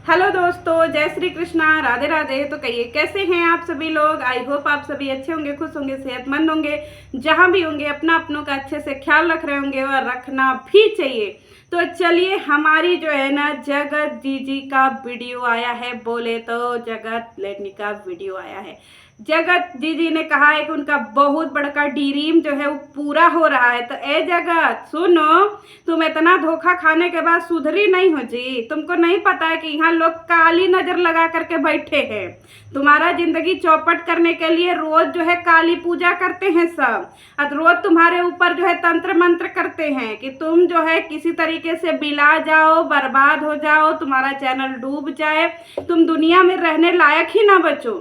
Hello दोस्तों, जय श्री कृष्णा, राधे राधे। तो कहिए कैसे हैं आप सभी लोग। आई होप आप सभी अच्छे होंगे, खुश होंगे, सेहतमंद होंगे, जहां भी होंगे अपना अपनों का अच्छे से ख्याल रख रहे होंगे और रखना भी चाहिए। तो चलिए, हमारी जो है ना जगत जीजी का वीडियो आया है, बोले तो जगत लेनी का वीडियो आया है। जगत जीजी ने कहा है कि उनका बहुत बड़ा ड्रीम जो है वो पूरा हो रहा है। तो ए जगत सुनो, तुम इतना धोखा खाने के बाद सुधरी नहीं हो जी। तुमको नहीं पता है कि यहाँ लोग काली नजर लगा करके बैठे हैं। तुम्हारा जिंदगी चौपट करने के लिए रोज जो है काली पूजा करते हैं सब, और रोज तुम्हारे ऊपर जो है तंत्र मंत्र करते हैं कि तुम जो है किसी तरीके से बिला जाओ, बर्बाद हो जाओ, तुम्हारा चैनल डूब जाए, तुम दुनिया में रहने लायक ही ना बचो,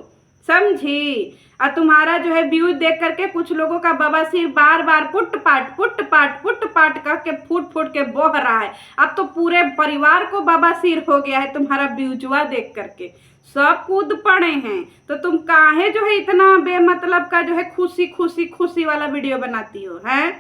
समझी। और तुम्हारा जो है व्यूज देख करके कुछ लोगों का बवासीर बार बार पुट पाट करके फूट फूट के बह रहा है। अब तो पूरे परिवार को बवासीर हो गया है तुम्हारा व्यूजवा देख करके, सब कूद पड़े हैं। तो तुम काहे जो है इतना बेमतलब का जो है खुशी खुशी खुशी वाला वीडियो बनाती हो हैं।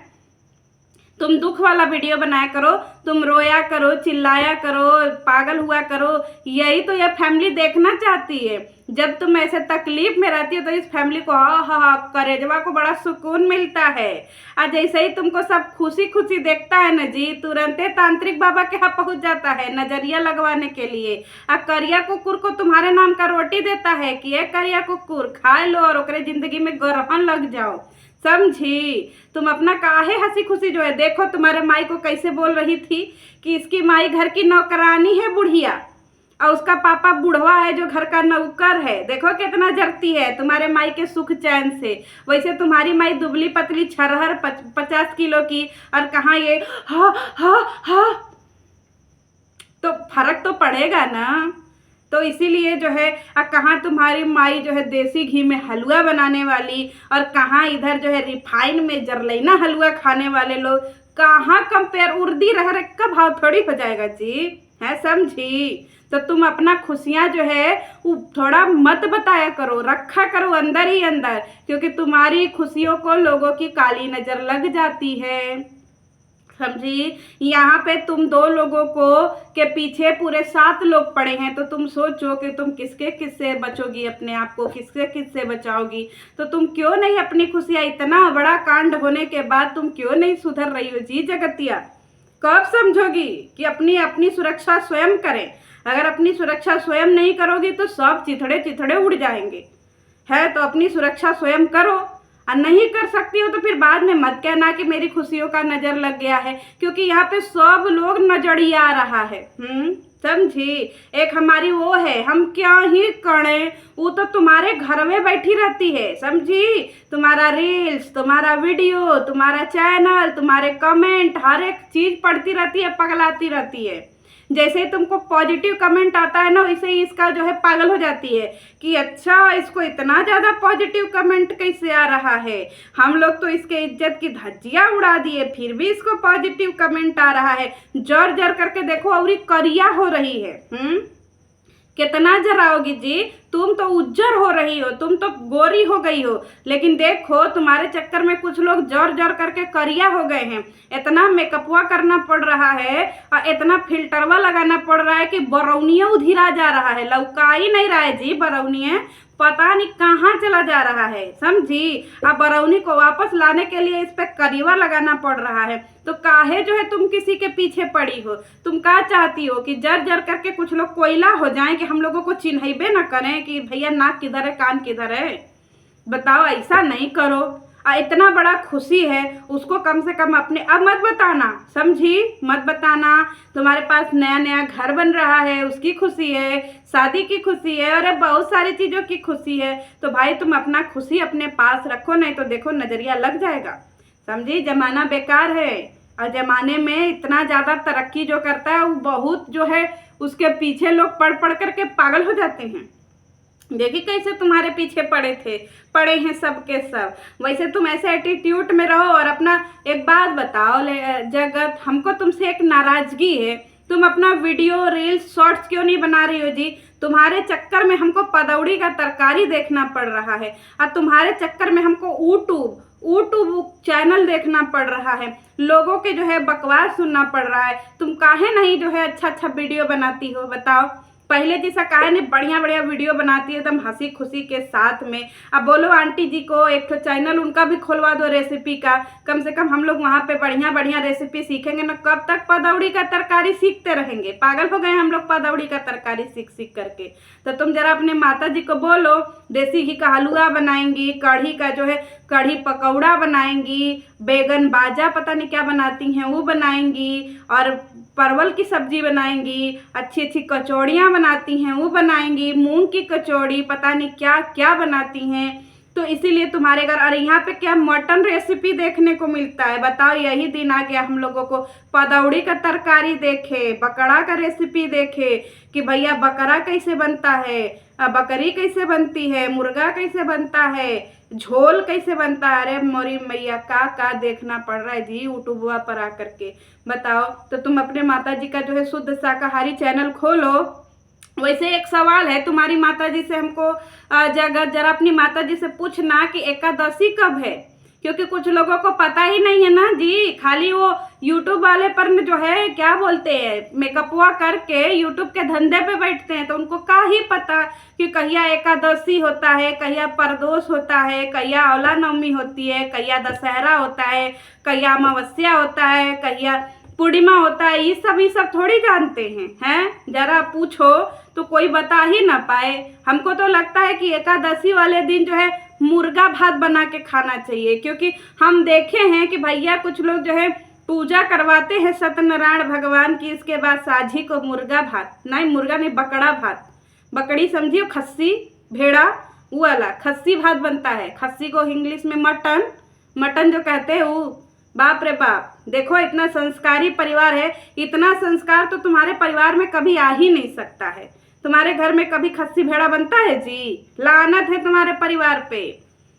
तुम दुख वाला वीडियो बनाया करो, तुम रोया करो, चिल्लाया करो, पागल हुआ करो। यही तो ये फैमिली देखना चाहती है। जब तुम ऐसे तकलीफ में रहती हो तो इस फैमिली को हा करेजवा को बड़ा सुकून मिलता है। और जैसे ही तुमको सब खुशी खुशी देखता है ना जी, तुरंते तांत्रिक बाबा के यहाँ पहुंच जाता है नजरिया लगवाने के लिए। और करिया कुकुर को तुम्हारे नाम का रोटी देता है कि ये करिया कुकुर खा लो और ओकरे जिंदगी में ग्रहण लग जाओ, समझी। तुम अपना काहे हंसी खुशी जो है देखो, तुम्हारे माई को कैसे बोल रही थी कि इसकी माई घर की नौकरानी है बुढ़िया, और उसका पापा बुढ़वा है जो घर का नौकर है। देखो कितना जरती है तुम्हारे माई के सुख चैन से। वैसे तुम्हारी माई दुबली पतली छरहर 50 किलो की, और कहाँ ये हा तो फर्क तो पड़ेगा ना। तो इसीलिए जो है कहाँ तुम्हारी माई जो है देसी घी में हलवा बनाने वाली, और कहाँ इधर जो है रिफाइन में जरलैना हलवा खाने वाले लोग। कहाँ कंपेयर, उर्दी रह का भाव थोड़ी हो जाएगा जी, है समझी। तो तुम अपना खुशियाँ जो है वो थोड़ा मत बताया करो, रखा करो अंदर ही अंदर, क्योंकि तुम्हारी खुशियों को लोगों की काली नज़र लग जाती है, समझी। यहाँ पे तुम 2 लोगों को के पीछे पूरे 7 लोग पड़े हैं। तो तुम सोचो कि तुम किसके किससे बचोगी, अपने आप को किसके किससे बचाओगी। तो तुम क्यों नहीं अपनी खुशियाँ, इतना बड़ा कांड होने के बाद तुम क्यों नहीं सुधर रही हो जी जगतिया। कब समझोगी कि अपनी अपनी सुरक्षा स्वयं करें। अगर अपनी सुरक्षा स्वयं नहीं करोगी तो सब चिथड़े चिथड़े उड़ जाएंगे, है तो अपनी सुरक्षा स्वयं करो। और नहीं कर सकती हो तो फिर बाद में मत कहना कि मेरी खुशियों का नजर लग गया है, क्योंकि यहाँ पे सब लोग नजरिया रहा है, समझी। एक हमारी वो है, हम क्या ही करें, वो तो तुम्हारे घर में बैठी रहती है, समझी। तुम्हारा रील्स, तुम्हारा वीडियो, तुम्हारा चैनल, तुम्हारे कमेंट, हर एक चीज पढ़ती रहती है, पगलाती रहती है। जैसे ही तुमको पॉजिटिव कमेंट आता है ना, वैसे ही इसका जो है पागल हो जाती है कि अच्छा इसको इतना ज़्यादा पॉजिटिव कमेंट कैसे आ रहा है। हम लोग तो इसके इज्जत की धज्जियाँ उड़ा दिए, फिर भी इसको पॉजिटिव कमेंट आ रहा है। जर जर करके देखो और करिया हो रही है। कितना जराओगी जी, तुम तो उज्जर हो रही हो, तुम तो गोरी हो गई हो। लेकिन देखो तुम्हारे चक्कर में कुछ लोग जर जर करके करिया हो गए हैं। इतना मेकअपवा करना पड़ रहा है और इतना फिल्टरवा लगाना पड़ रहा है कि बरौनिया उधिरा जा रहा है, लौका ही नहीं रहा है जी बरौनिया, पता नहीं कहाँ चला जा रहा है, समझी। अब बरौनी को वापस लाने के लिए इस पे करीवा लगाना पड़ रहा है। तो काहे जो है तुम किसी के पीछे पड़ी हो। तुम क्या चाहती हो कि जर जर करके कुछ लोग कोयला हो जाएं कि हम लोगों को चिन्हबे ना करें कि भैया नाक किधर है, कान किधर है। बताओ, ऐसा नहीं करो। इतना बड़ा खुशी है उसको कम से कम अपने अब मत बताना, समझी, मत बताना। तुम्हारे पास नया नया घर बन रहा है, उसकी खुशी है, शादी की खुशी है, और बहुत सारी चीज़ों की खुशी है। तो भाई तुम अपना खुशी अपने पास रखो, नहीं तो देखो नज़रिया लग जाएगा, समझी। जमाना बेकार है, और जमाने में इतना ज़्यादा तरक्की जो करता है वो बहुत जो है उसके पीछे लोग पढ़ पढ़ करके पागल हो जाते हैं। देखिए कैसे तुम्हारे पीछे पड़े हैं सब के सब। वैसे तुम ऐसे एटीट्यूड में रहो। और अपना एक बात बताओ जगत, हमको तुमसे एक नाराजगी है, तुम अपना वीडियो रील्स शॉर्ट्स क्यों नहीं बना रही हो जी। तुम्हारे चक्कर में हमको पदौड़ी का तरकारी देखना पड़ रहा है, और तुम्हारे चक्कर में हमको यूट्यूब चैनल देखना पड़ रहा है, लोगों के जो है बकवास सुनना पड़ रहा है। तुम काहे नहीं जो है अच्छा अच्छा वीडियो बनाती हो, बताओ। पहले जैसा काहे नहीं बढ़िया बढ़िया वीडियो बनाती है एकदम हंसी खुशी के साथ में। अब बोलो आंटी जी को एक तो चैनल उनका भी खोलवा दो रेसिपी का, कम से कम हम लोग वहाँ पे बढ़िया बढ़िया रेसिपी सीखेंगे ना। कब तक पदौड़ी का तरकारी सीखते रहेंगे, पागल हो गए हम लोग पदौड़ी का तरकारी सीख सीख करके। तो तुम जरा अपने माता जी को बोलो, देसी घी का हलवा बनाएंगी, कढ़ी का जो है कढ़ी पकौड़ा बनाएंगी, बैगन बाजा पता नहीं क्या बनाती हैं वो बनाएंगी, और परवल की सब्जी बनाएंगी, अच्छी अच्छी कचौड़ियाँ बनाती हैं वो बनाएंगी, मूंग की कचौड़ी पता नहीं क्या क्या बनाती हैं। तो इसीलिए तुम्हारे घर, और यहाँ पे क्या मटन रेसिपी देखने को मिलता है। बताओ, यही दिन आ गया हम लोगों को पदौड़ी का तरकारी देखे, बकरा का रेसिपी देखे कि भैया बकरा कैसे बनता है, बकरी कैसे बनती है, मुर्गा कैसे बनता है, झोल कैसे बनता है। अरे मोरी मैया का देखना पड़ रहा है जी यूट्यूब पर आकर के। बताओ, तो तुम अपने माता जी का जो है शुद्ध शाकाहारी चैनल खोलो। वैसे एक सवाल है तुम्हारी माता जी से, हमको जरा अपनी माता जी से पूछना कि एकादशी कब है, क्योंकि कुछ लोगों को पता ही नहीं है ना जी। खाली वो यूट्यूब वाले पर जो है क्या बोलते हैं, मेकअपवा करके यूट्यूब के धंधे पे बैठते हैं, तो उनको क्या ही पता कि कहिया एकादशी होता है, कहिया प्रदोष होता है, कहिया औला नवमी होती है, कहिया दशहरा होता है, कहिया अमावस्या होता है, कहिया पूर्णिमा होता है। ये सब थोड़ी जानते हैं। जरा पूछो तो कोई बता ही ना पाए। हमको तो लगता है कि एकादशी वाले दिन जो है मुर्गा भात बना के खाना चाहिए, क्योंकि हम देखे हैं कि भैया कुछ लोग जो है पूजा करवाते हैं सत्यनारायण भगवान की, इसके बाद साझी को मुर्गा भात, नहीं मुर्गा नहीं बकड़ा भात, बकड़ी समझियो, खस्सी भेड़ा वो वाला खस्सी भात बनता है। खस्सी को इंग्लिश में मटन जो कहते हैं वो। बाप रे बाप, देखो इतना संस्कारी परिवार है, इतना संस्कार तो तुम्हारे परिवार में कभी आ ही नहीं सकता है। तुम्हारे घर में कभी खस्सी भेड़ा बनता है जी? लानत है तुम्हारे परिवार पे।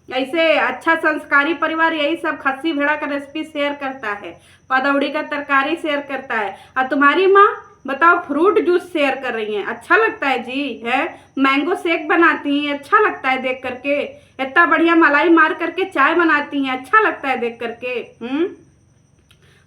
ऐसे अच्छा संस्कारी परिवार यही सब खस्सी भेड़ा का रेसिपी शेयर करता है, पदौड़ी का तरकारी शेयर करता है। और तुम्हारी माँ बताओ फ्रूट जूस शेयर कर रही हैं, अच्छा लगता है जी है। मैंगो शेक बनाती हैं, अच्छा लगता है देख करके। इतना बढ़िया मलाई मार करके चाय बनाती हैं, अच्छा लगता है देख करके।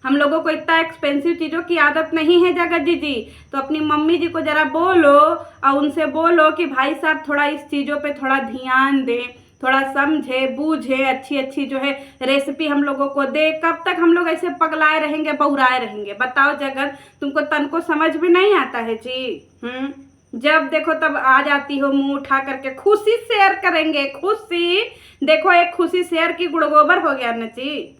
हम लोगों को इतना एक्सपेंसिव चीज़ों की आदत नहीं है जगत जी। तो अपनी मम्मी जी को ज़रा बोलो और उनसे बोलो कि भाई साहब थोड़ा इस चीज़ों पे थोड़ा ध्यान दें, थोड़ा समझे बूझे, अच्छी अच्छी जो है रेसिपी हम लोगों को दे। कब तक हम लोग ऐसे पगलाए रहेंगे, बहुराए रहेंगे? बताओ जगत, तुमको तन को समझ में नहीं आता है जी। जब देखो तब आ जाती हो मुंह उठा करके। खुशी शेयर करेंगे, खुशी देखो एक खुशी शेयर की गुड़गोबर हो गया न जी।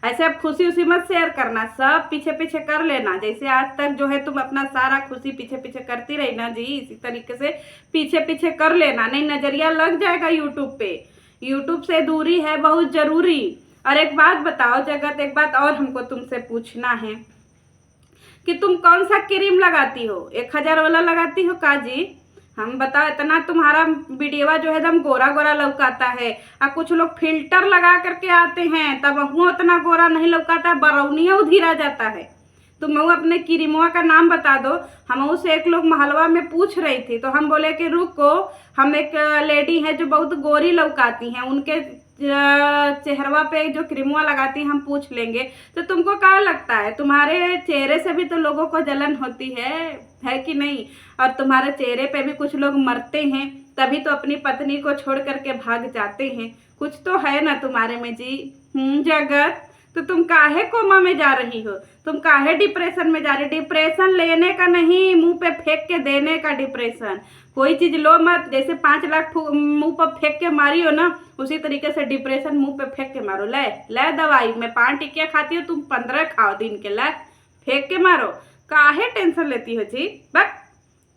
ऐसे अब खुशी उसी मत शेयर करना, सब पीछे पीछे कर लेना। जैसे आज तक जो है तुम अपना सारा खुशी पीछे पीछे करती रही ना जी, इसी तरीके से पीछे पीछे कर लेना, नहीं नजरिया लग जाएगा यूट्यूब पे। यूट्यूब से दूरी है बहुत जरूरी। और एक बात बताओ जगत, एक बात और हमको तुमसे पूछना है कि तुम कौन सा क्रीम लगाती हो? 1000 वाला लगाती हो का जी? हम बताओ, इतना तुम्हारा वीडियो जो है एकदम गोरा गोरा लौकाता है, और कुछ लोग फिल्टर लगा करके आते हैं तब वो उतना गोरा नहीं लौकाता है, बरौनिया उधीर आ जाता है। तुम अपने क्रीमवा का नाम बता दो। हम से एक लोग महलवा में पूछ रही थी, तो हम बोले कि रुको, हम एक लेडी है जो बहुत गोरी लौकाती हैं, उनके चेहरवा पे जो क्रीमवा लगाती हैं हम पूछ लेंगे। तो तुमको क्या लगता है, तुम्हारे चेहरे से भी तो लोगों को जलन होती है कि नहीं? और तुम्हारे चेहरे पे भी कुछ लोग मरते हैं, तभी तो अपनी पत्नी को छोड़ करके भाग जाते हैं। कुछ तो है ना तुम्हारे में जी। जगत, तो तुम काहे कोमा में जा रही हो? तुम काहे डिप्रेशन में जा रही? डिप्रेशन लेने का नहीं, मुंह पे फेंक के देने का डिप्रेशन। कोई चीज लो मत, जैसे 5 लाख मुंह पर फेंक के मारी हो ना, उसी तरीके से डिप्रेशन मुंह पे फेंक के मारो। ले दवाई, मैं 5 टिकिया खाती हूँ, तुम 15 खाओ दिन के। ले फेंक के मारो। काहे टेंशन लेती हो जी? बस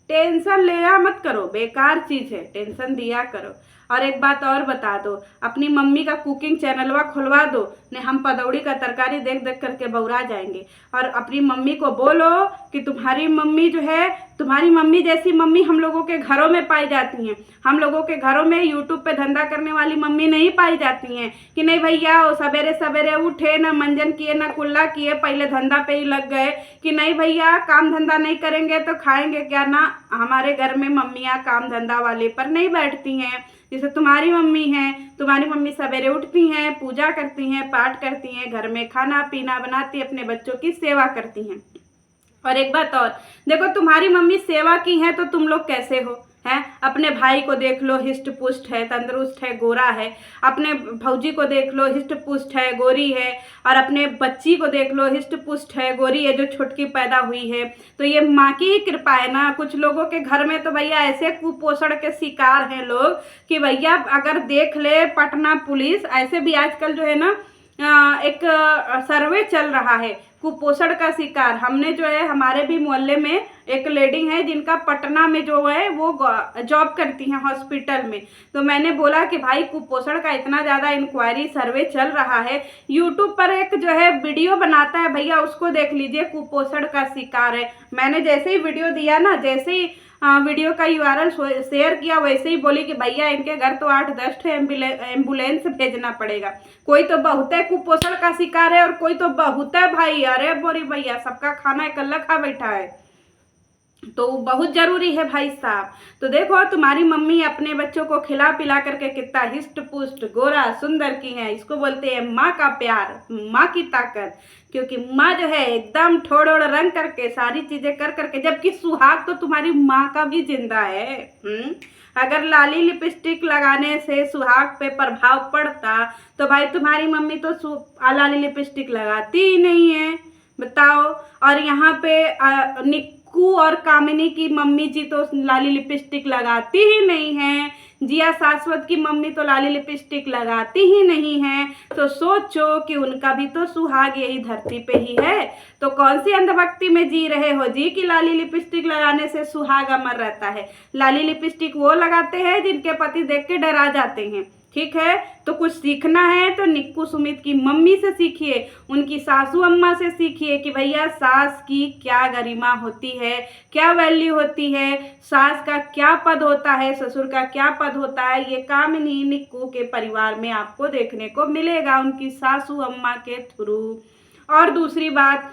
टेंशन लिया मत करो, बेकार चीज है, टेंशन दिया करो। और एक बात और बता दो, अपनी मम्मी का कुकिंग चैनलवा खुलवा दो, ने हम पदौड़ी का तरकारी देख देख करके बौरा जाएंगे। और अपनी मम्मी को बोलो कि तुम्हारी मम्मी जो है, तुम्हारी मम्मी जैसी मम्मी हम लोगों के घरों में पाई जाती हैं। हम लोगों के घरों में यूट्यूब पे धंधा करने वाली मम्मी नहीं पाई जाती हैं कि नहीं भैया सवेरे सवेरे उठे, ना मंजन किए ना कुल्ला किए, पहले धंधा पे ही लग गए, कि नहीं भैया काम धंधा नहीं करेंगे तो खाएंगे क्या ना। हमारे घर में मम्मियाँ काम धंधा वाले पर नहीं बैठती हैं। जैसे तुम्हारी मम्मी हैं, तुम्हारी मम्मी सवेरे उठती हैं, पूजा करती हैं, पाठ करती हैं, घर में खाना पीना बनाती, अपने बच्चों की सेवा करती हैं। और एक बात और, देखो तुम्हारी मम्मी सेवा की है तो तुम लोग कैसे हो हैं? अपने भाई को देख लो, हिस्ट पुष्ट है, तंदुरुस्त है, गोरा है। अपने भौजी को देख लो, हिस्ट पुष्ट है, गोरी है। और अपने बच्ची को देख लो, हिस्ट पुष्ट है, गोरी है, जो छोटकी पैदा हुई है। तो ये माँ की ही कृपा है ना। कुछ लोगों के घर में तो भैया ऐसे कुपोषण के शिकार हैं लोग कि भैया अगर देख ले पटना पुलिस, ऐसे भी आजकल जो है ना एक सर्वे चल रहा है कुपोषण का शिकार। हमने जो है हमारे भी मोहल्ले में एक लेडी है जिनका पटना में जो है वो जॉब करती हैं हॉस्पिटल में। तो मैंने बोला कि भाई कुपोषण का इतना ज़्यादा इंक्वायरी सर्वे चल रहा है, यूट्यूब पर एक जो है वीडियो बनाता है भैया, उसको देख लीजिए, कुपोषण का शिकार है। मैंने जैसे ही वीडियो दिया ना, जैसे ही वीडियो का URL शेयर किया, वैसे ही बोली कि भैया इनके घर तो 8-10 एम्बुलेंस भेजना पड़ेगा। कोई तो बहुत है कुपोषण का शिकार है और कोई तो बहुत है भाई, अरे बोरी भैया सबका खाना इकल्ला खा बैठा है, तो बहुत जरूरी है भाई साहब। तो देखो तुम्हारी मम्मी अपने बच्चों को खिला पिला करके कितना हिस्ट पुष्ट गोरा सुंदर की है। इसको बोलते हैं माँ का प्यार, माँ की ताकत। क्योंकि माँ जो है एकदम ठोड़ ओड़ रंग करके सारी चीजें कर करके, जबकि सुहाग तो तुम्हारी माँ का भी जिंदा है। अगर लाली लिपस्टिक लगाने से सुहाग पे प्रभाव पड़ता तो भाई तुम्हारी मम्मी तो लाली लिपस्टिक लगाती ही नहीं है, बताओ। और यहाँ पे निक्कू और कामिनी की मम्मी जी तो लाली लिपस्टिक लगाती ही नहीं है, जिया शाश्वत की मम्मी तो लाली लिपस्टिक लगाती ही नहीं है। तो सोचो कि उनका भी तो सुहाग यही धरती पे ही है। तो कौन सी अंधभक्ति में जी रहे हो जी कि लाली लिपस्टिक लगाने से सुहाग अमर रहता है। लाली लिपस्टिक वो लगाते हैं जिनके पति देख के डरा जाते हैं, ठीक है। तो कुछ सीखना है तो निक्कू सुमित की मम्मी से सीखिए, उनकी सासू अम्मा से सीखिए कि भैया सास की क्या गरिमा होती है, क्या वैल्यू होती है, सास का क्या पद होता है, ससुर का क्या पद होता है। ये कामिनी निक्कू के परिवार में आपको देखने को मिलेगा उनकी सासू अम्मा के थ्रू। और दूसरी बात,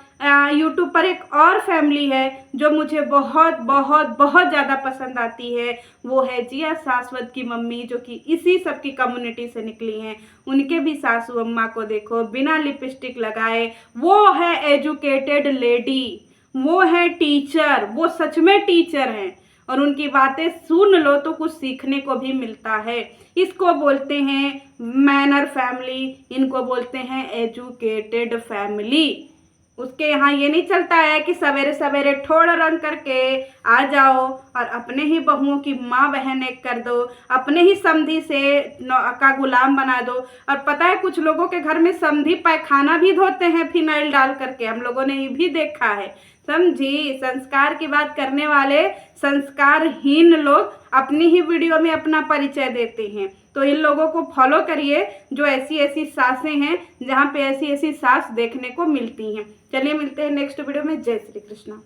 यूट्यूब पर एक और फैमिली है जो मुझे बहुत बहुत बहुत ज़्यादा पसंद आती है, वो है जिया शाश्वत की मम्मी, जो कि इसी सब की कम्युनिटी से निकली हैं। उनके भी सासू अम्मा को देखो बिना लिपस्टिक लगाए, वो है एजुकेटेड लेडी, वो है टीचर, वो सच में टीचर हैं। और उनकी बातें सुन लो तो कुछ सीखने को भी मिलता है। इसको बोलते हैं मैनर फैमिली, इनको बोलते हैं एजुकेटेड फैमिली। उसके यहाँ ये नहीं चलता है कि सवेरे सवेरे ठोड़ रंग करके आ जाओ और अपने ही बहुओं की माँ बहन एक कर दो, अपने ही समधी से का गुलाम बना दो। और पता है कुछ लोगों के घर में समधी पैखाना भी धोते हैं फिनाइल डाल करके, हम लोगों ने ये भी देखा है, समझी। संस्कार की बात करने वाले संस्कारहीन लोग अपनी ही वीडियो में अपना परिचय देते हैं। तो इन लोगों को फॉलो करिए जो ऐसी ऐसी सासें हैं, जहाँ पे ऐसी ऐसी सास देखने को मिलती हैं। चलिए मिलते हैं नेक्स्ट वीडियो में। जय श्री कृष्णा।